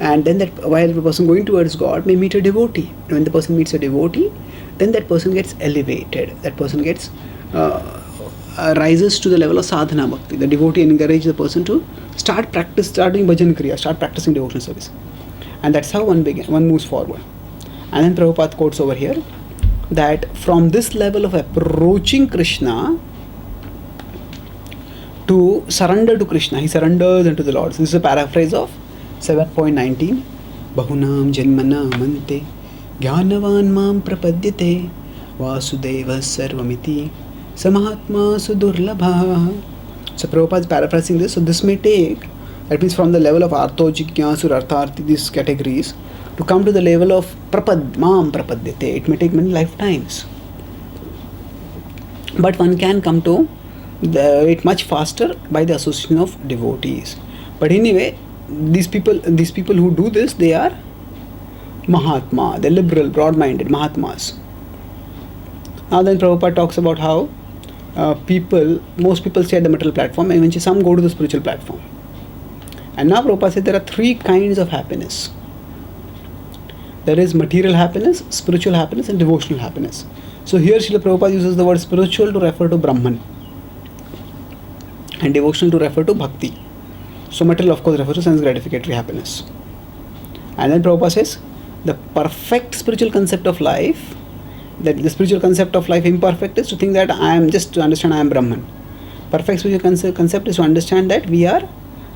And then that while the person going towards God may meet a devotee. And when the person meets a devotee, then that person gets elevated. That person gets rises to the level of sadhana bhakti. The devotee encourages the person to start doing bhajan kriya, start practicing devotional service. And that's how one moves forward. And then Prabhupada quotes over here that from this level of approaching Krishna to surrender to Krishna, he surrenders into the Lord. So this is a paraphrase of 7.19. Bahunam janmana mante jnanavan mam prapadyate vasudeva sarvamiti samahatma sudurlabha. So Prabhupada is paraphrasing this. So this may take, that means from the level of Artho, Jignyasur, Artharthi, these categories, to come to the level of mam prapadyate. It may take many lifetimes. But one can come to it much faster by the association of devotees. But anyway, these people who do this, they are Mahatma, the liberal, broad-minded Mahatmas. Now then Prabhupada talks about how most people stay at the material platform, and eventually some go to the spiritual platform. And now Prabhupada said there are three kinds of happiness. There is material happiness, spiritual happiness, and devotional happiness. So here Srila Prabhupada uses the word spiritual to refer to Brahman, and devotional to refer to Bhakti. So material of course refers to sense gratificatory happiness. And then Prabhupada says the perfect spiritual concept of life, that the spiritual concept of life imperfect is to think that I am just to understand I am Brahman. Perfect spiritual concept is to understand that we are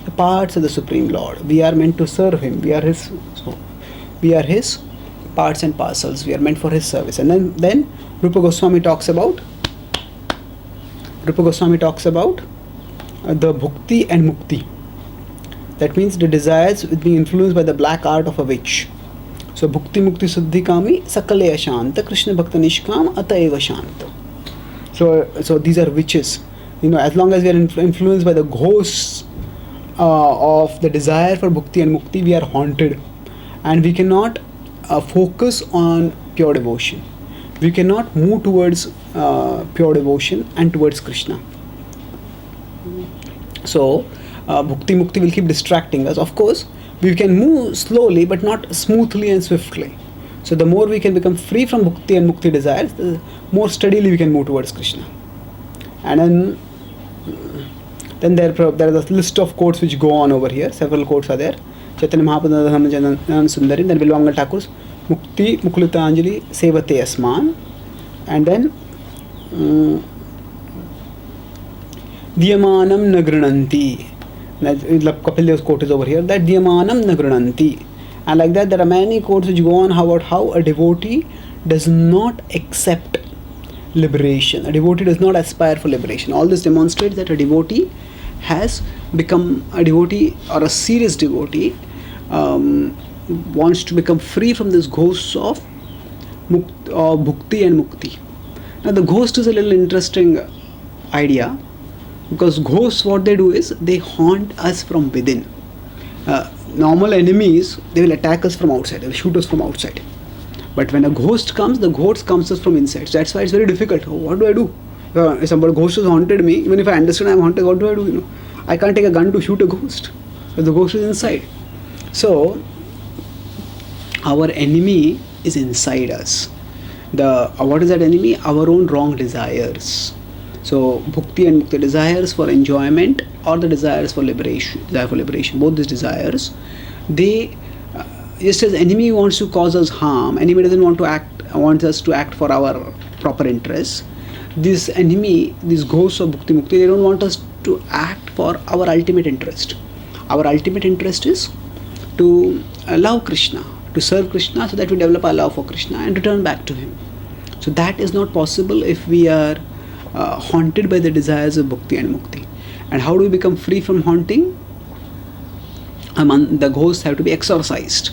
the parts of the Supreme Lord. We are meant to serve Him. We are His parts and parcels. We are meant for His service. And then Rupa Goswami talks about the bhukti and mukti. That means the desires with being influenced by the black art of a witch. So bhukti mukti suddhi kami sakale ashanta Krishna bhakta nishkam ataiva shanta. So these are witches. As long as we are influenced by the ghosts of the desire for bhukti and mukti, we are haunted, and we cannot focus on pure devotion. We cannot move towards pure devotion and towards Krishna. So bhukti mukti will keep distracting us. Of course, we can move slowly but not smoothly and swiftly. So the more we can become free from bhukti and mukti desires, the more steadily we can move towards Krishna. And then there is a list of quotes which go on over here. Several quotes are there. Chaitanya Mahaprabhu Sundari, then Bilwangal Thakur's Mukti Mukulutanjali Sevate Asman, and then Diyamanam Nagrananti. Kapil Dev's quote is over here, that Diyamanam Nagrananti. And like that, there are many quotes which go on about how a devotee does not accept liberation. A devotee does not aspire for liberation. All this demonstrates that a devotee has become a devotee, or a serious devotee wants to become free from this ghosts of bhukti and mukti. Now the ghost is a little interesting idea, because ghosts, what they do is they haunt us from within. Normal enemies, they will attack us from outside, they will shoot us from outside. But when a ghost comes, the ghost comes us from inside. So that's why it's very difficult. What do I do? If somebody ghost has haunted me, even if I understand I'm haunted, what do I do? I can't take a gun to shoot a ghost. But the ghost is inside. So our enemy is inside us. What is that enemy? Our own wrong desires. So bhukti and mukti, desires for enjoyment or the desires for liberation, both these desires, they just as enemy wants to cause us harm, enemy doesn't wants us to act for our proper interests. This enemy, these ghosts of bhukti mukti, they don't want us to act for our ultimate interest. Our ultimate interest is to love Krishna, to serve Krishna, so that we develop our love for Krishna and return back to Him. So that is not possible if we are haunted by the desires of bhukti and mukti. And how do we become free from haunting? The ghosts have to be exorcised.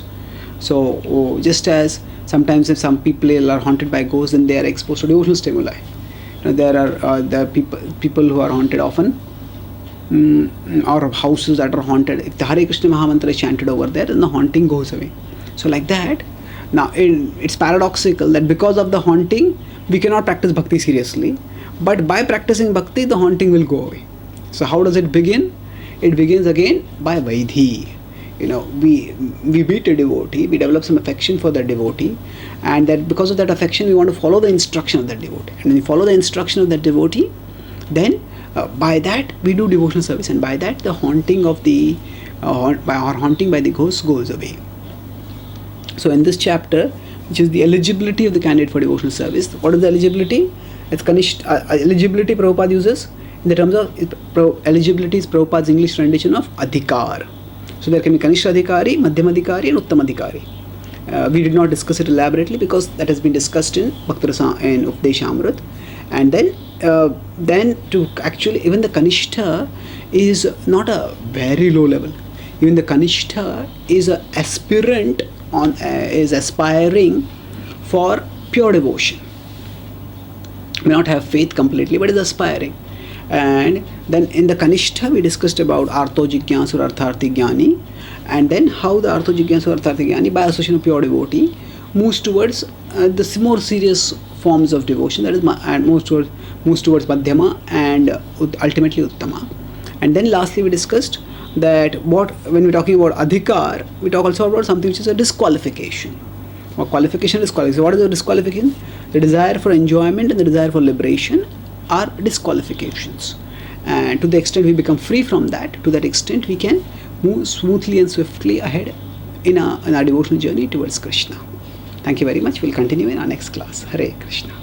So just as sometimes if some people are haunted by ghosts, then they are exposed to devotional stimuli. There are people who are haunted often, or houses that are haunted. If the Hare Krishna Mahamantra is chanted over there, then the haunting goes away. So like that, now it's paradoxical that because of the haunting, we cannot practice bhakti seriously. But by practicing bhakti, the haunting will go away. So how does it begin? It begins again by vaidhi. We meet a devotee, we develop some affection for that devotee, and that because of that affection, we want to follow the instruction of that devotee. And when we follow the instruction of that devotee, then by that we do devotional service, and by that the haunting of the haunting by the ghosts goes away. So in this chapter, which is the eligibility of the candidate for devotional service, what is the eligibility? It's eligibility Prabhupada uses in the terms of eligibility is Prabhupada's English rendition of Adhikara. So there can be Kanishta Adhikari, Madhyama Adhikari, and Uttama Adhikari. We did not discuss it elaborately because that has been discussed in Bhakti Rasa and Updeshamrit. And then to actually, even the Kanishta is not a very low level. Even the Kanishta is an aspirant is aspiring for pure devotion. May not have faith completely, but is aspiring. And then in the Kanishta we discussed about Artho Jigyansu or Artharthi Jnani, and then how the Artho Jigyansu or Artharthi Jnani by association of pure devotee moves towards the more serious forms of devotion, that is, and moves towards Madhyama and ultimately Uttama. And then lastly we discussed that when we're talking about Adhikar, we talk also about something which is a disqualification. Or qualification, disqualification. So what is the disqualification? The desire for enjoyment and the desire for liberation are disqualifications. And to the extent we become free from that, to that extent we can move smoothly and swiftly ahead in our devotional journey towards Krishna. Thank you very much. We'll continue in our next class. Hare Krishna.